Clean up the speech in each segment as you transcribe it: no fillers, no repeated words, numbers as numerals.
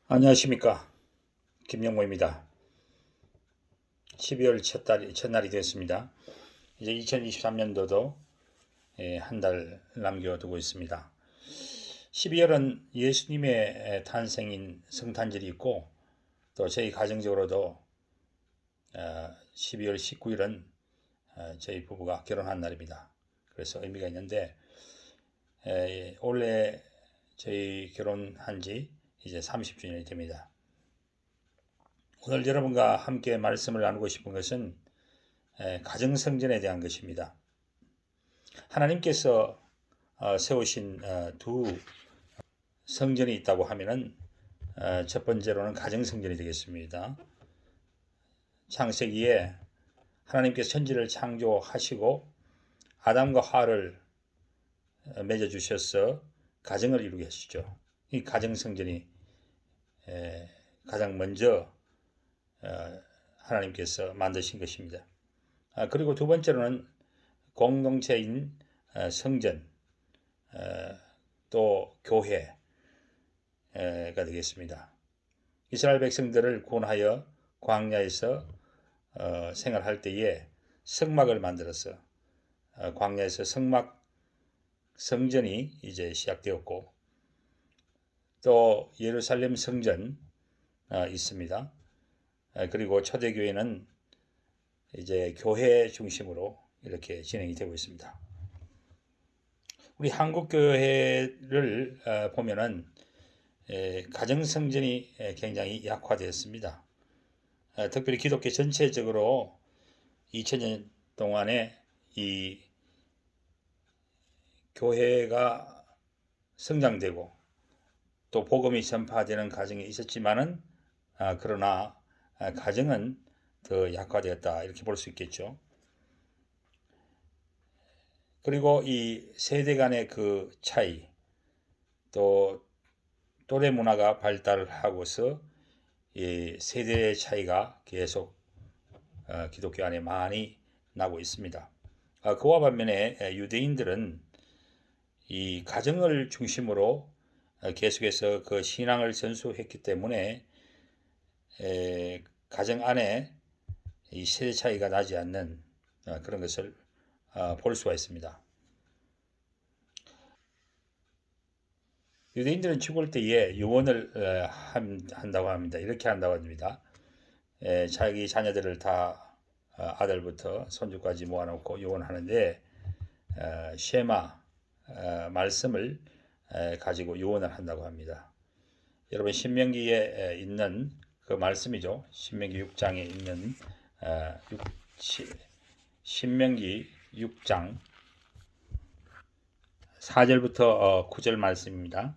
안녕하십니까. 김영모입니다. 12월 첫날이 됐습니다. 이제 2023년도도 한 달 남겨두고 있습니다. 12월은 예수님의 탄생인 성탄절이 있고, 또 저희 가정적으로도 12월 19일은 저희 부부가 결혼한 날입니다. 그래서 의미가 있는데, 올해 저희 결혼한 지 이제 30주년이 됩니다. 오늘 여러분과 함께 말씀을 나누고 싶은 것은 가정성전에 대한 것입니다. 하나님께서 세우신 두 성전이 있다고 하면은 첫 번째로는 가정성전이 되겠습니다. 창세기에 하나님께서 천지를 창조하시고 아담과 하와를 맺어주셔서 가정을 이루게 하시죠. 이 가정성전이 가장 먼저 하나님께서 만드신 것입니다. 그리고 두 번째로는 공동체인 성전, 또 교회가 되겠습니다. 이스라엘 백성들을 구원하여 광야에서 생활할 때에 성막을 만들어서 광야에서 성전이 이제 시작되었고, 또 예루살렘 성전 있습니다. 그리고 초대교회는 이제 교회 중심으로 이렇게 진행이 되고 있습니다. 우리 한국 교회를 보면은 가정성전이 굉장히 약화되었습니다. 특별히 기독교 전체적으로 2000년 동안에 이 교회가 성장되고 또 복음이 전파되는 과정이 있었지만은 그러나 가정은 더 약화되었다, 이렇게 볼 수 있겠죠. 그리고 이 세대 간의 그 차이, 또 또래 문화가 발달하고서 이 세대의 차이가 계속 기독교 안에 많이 나고 있습니다. 그와 반면에 유대인들은 이 가정을 중심으로 계속해서 그 신앙을 전수했기 때문에 가정 안에 이 세대 차이가 나지 않는 그런 것을 볼 수가 있습니다. 유대인들은 죽을 때에 유언을 한다고 합니다. 이렇게 한다고 합니다. 자기 자녀들을 다 아들부터 손주까지 모아놓고 유언하는데 쉐마 말씀을 가지고 유언을 한다고 합니다. 여러분 신명기에 있는 그 말씀이죠. 신명기 6장에 있는 신명기 6장 4절부터 9절 말씀입니다.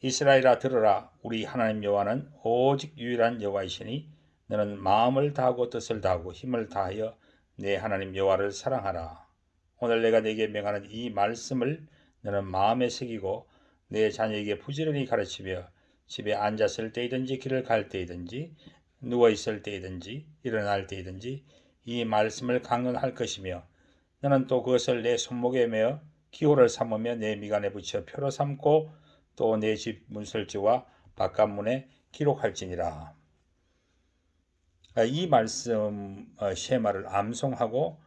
이스라엘아 들으라. 우리 하나님 여호와는 오직 유일한 여호와이시니 너는 마음을 다하고 뜻을 다하고 힘을 다하여 내 하나님 여호와를 사랑하라. 오늘 내가 네게 명하는 이 말씀을 너는 마음에 새기고 내 자녀에게 부지런히 가르치며 집에 앉았을 때이든지 길을 갈 때이든지 누워 있을 때이든지 일어날 때이든지 이 말씀을 강론할 것이며 너는 또 그것을 내 손목에 메어 기호를 삼으며 내 미간에 붙여 표로 삼고 또 내 집 문설주와 바깥문에 기록할지니라. 이 말씀 쉐마를 암송하고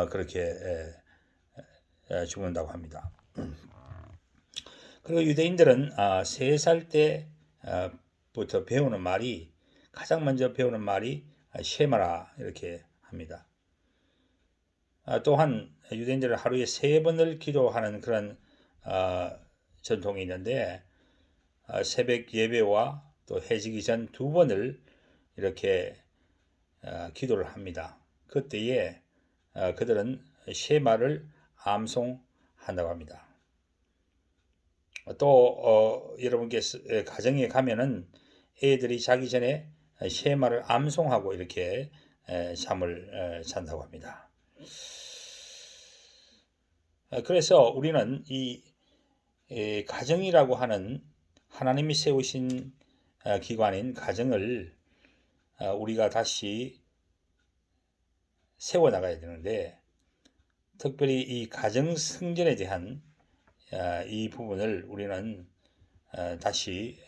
그렇게 죽는다고 합니다. 그리고 유대인들은 3살 때부터 배우는 말이, 가장 먼저 배우는 말이 쉐마라 이렇게 합니다. 또한 유대인들은 하루에 3번을 기도하는 그런 전통이 있는데 새벽 예배와 또 해지기 전 2번을 이렇게 기도를 합니다. 그때에 그들은 쉐마를 암송한다고 합니다. 또 여러분께서 가정에 가면은 애들이 자기 전에 쉐마를 암송하고 이렇게 잠을 잔다고 합니다. 그래서 우리는 이 가정이라고 하는 하나님이 세우신 기관인 가정을 우리가 다시 세워나가야 되는데, 특별히 이 가정 성전에 대한 이 부분을 우리는 다시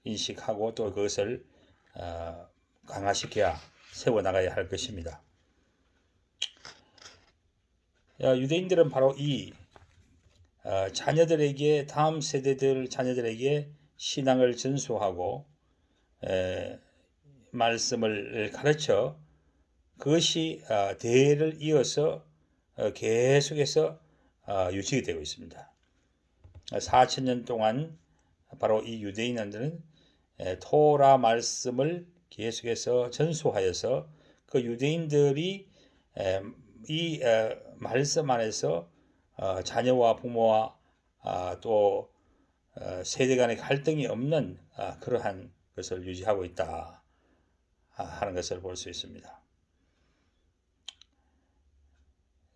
인식하고 또 그것을 강화시켜야 세워나가야 할 것입니다. 유대인들은 바로 이 자녀들에게 다음 세대들 자녀들에게 신앙을 전수하고 말씀을 가르쳐 그것이 대를 이어서 계속해서 유지가 되고 있습니다. 4,000년 동안 바로 이 유대인들은 토라 말씀을 계속해서 전수하여서 그 유대인들이 이 말씀 안에서 자녀와 부모와 또 세대 간의 갈등이 없는 그러한 것을 유지하고 있다 하는 것을 볼 수 있습니다.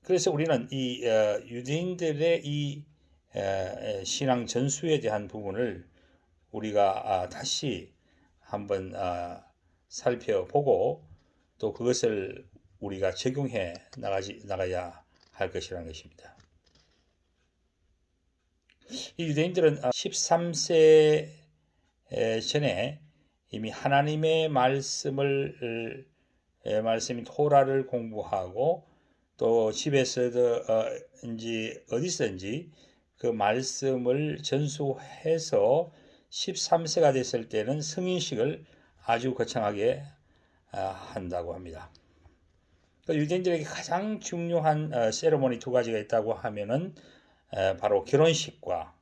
그래서 우리는 이 유대인들의 이 신앙 전수에 대한 부분을 우리가 다시 한번 살펴보고 또 그것을 우리가 적용해 나가야 할 것이라는 것입니다. 이 유대인들은 13세 전에 이미 하나님의 말씀인 토라를 공부하고 또 집에서든지 어디서든지 그 말씀을 전수해서 13세가 됐을 때는 성인식을 아주 거창하게 한다고 합니다. 유대인들에게 가장 중요한 세레모니 두 가지가 있다고 하면은 바로 결혼식과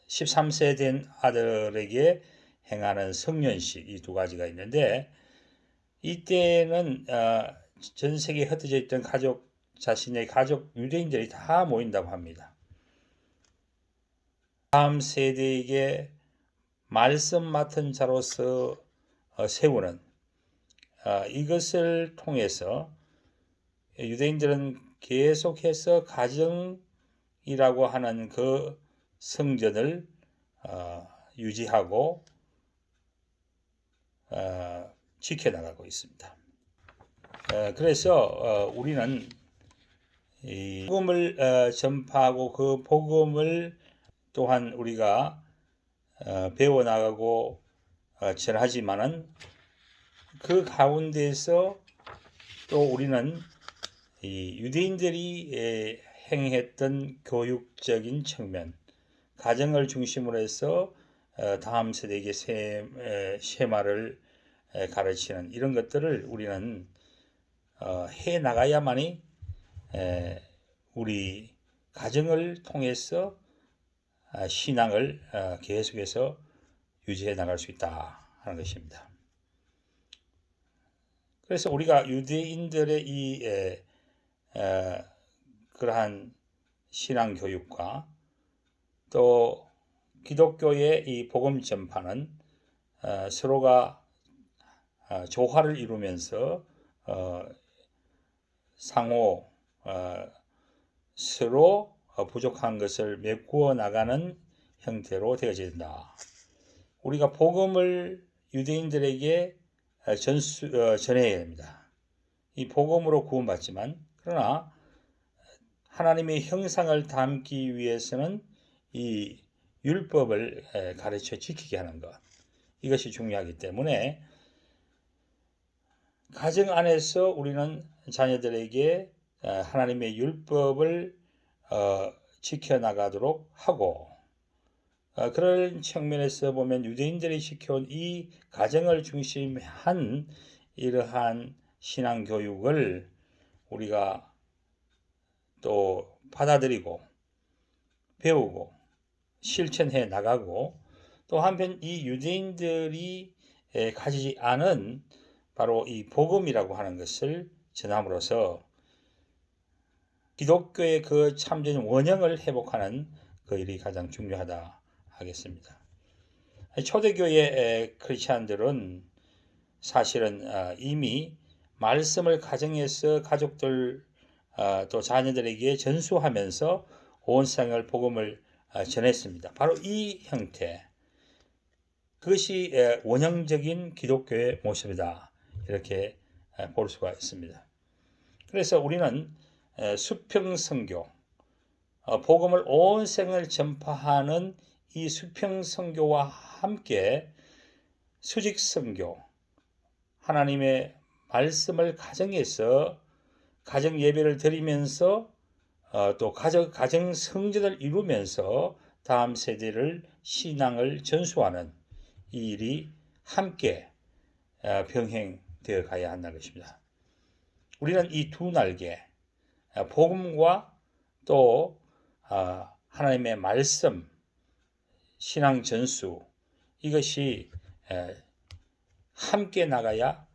13세 된 아들에게 행하는 성년식 이 두 가지가 있는데 이때는 전 세계에 흩어져 있던 자신의 가족 유대인들이 다 모인다고 합니다. 다음 세대에게 말씀 맡은 자로서 세우는 이것을 통해서 유대인들은 계속해서 가정이라고 하는 그 성전을 유지하고 지켜나가고 있습니다. 그래서 우리는 이 복음을 전파하고 그 복음을 또한 우리가 배워나가고 전하지만은 그 가운데서 또 우리는 이 유대인들이 행했던 교육적인 측면, 가정을 중심으로 해서 다음 세대에게 쉐마를 가르치는 이런 것들을 우리는 해 나가야만이 우리 가정을 통해서 신앙을 계속해서 유지해 나갈 수 있다 하는 것입니다. 그래서 우리가 유대인들의 이 그러한 신앙 교육과 또 기독교의 이 복음 전파는 서로가 조화를 이루면서 상호 서로 부족한 것을 메꾸어 나가는 형태로 되어져야 된다. 우리가 복음을 유대인들에게 전해야 됩니다. 이 복음으로 구원받지만 그러나 하나님의 형상을 담기 위해서는 이 율법을 가르쳐 지키게 하는 것 이것이 중요하기 때문에 가정 안에서 우리는 자녀들에게 하나님의 율법을 지켜나가도록 하고 그런 측면에서 보면 유대인들이 지켜온 이 가정을 중심한 이러한 신앙교육을 우리가 또 받아들이고 배우고 실천해 나가고 또 한편 이 유대인들이 가지지 않은 바로 이 복음이라고 하는 것을 전함으로써 기독교의 그 참된 원형을 회복하는 그 일이 가장 중요하다 하겠습니다. 초대교회 크리스찬들은 사실은 이미 말씀을 가정에서 가족들 또 자녀들에게 전수하면서 온 세상을 복음을 전했습니다. 바로 이 형태 그것이 원형적인 기독교의 모습이다. 이렇게 볼 수가 있습니다. 그래서 우리는 수평선교, 복음을 온 세상을 전파하는 이 수평 선교와 함께 수직 선교, 하나님의 말씀을 가정에서 가정 예배를 드리면서 또 가정 성전을 이루면서 다음 세대를 신앙을 전수하는 이 일이 함께 병행되어 가야 한다는 것입니다. 우리는 이 두 날개, 복음과 또 하나님의 말씀, 신앙 전수, 이것이 함께 나가야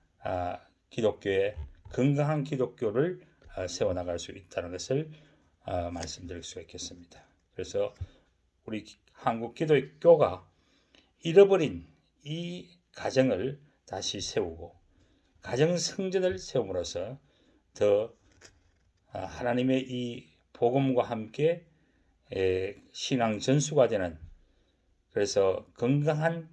기독교의 건강한 기독교를 세워나갈 수 있다는 것을 말씀드릴 수가 있겠습니다. 그래서 우리 한국 기독교가 잃어버린 이 가정을 다시 세우고 가정 성전을 세움으로써 더 하나님의 이 복음과 함께 신앙 전수가 되는, 그래서 건강한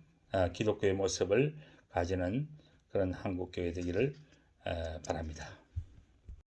기독교의 모습을 가지는 그런 한국교회 되기를 바랍니다.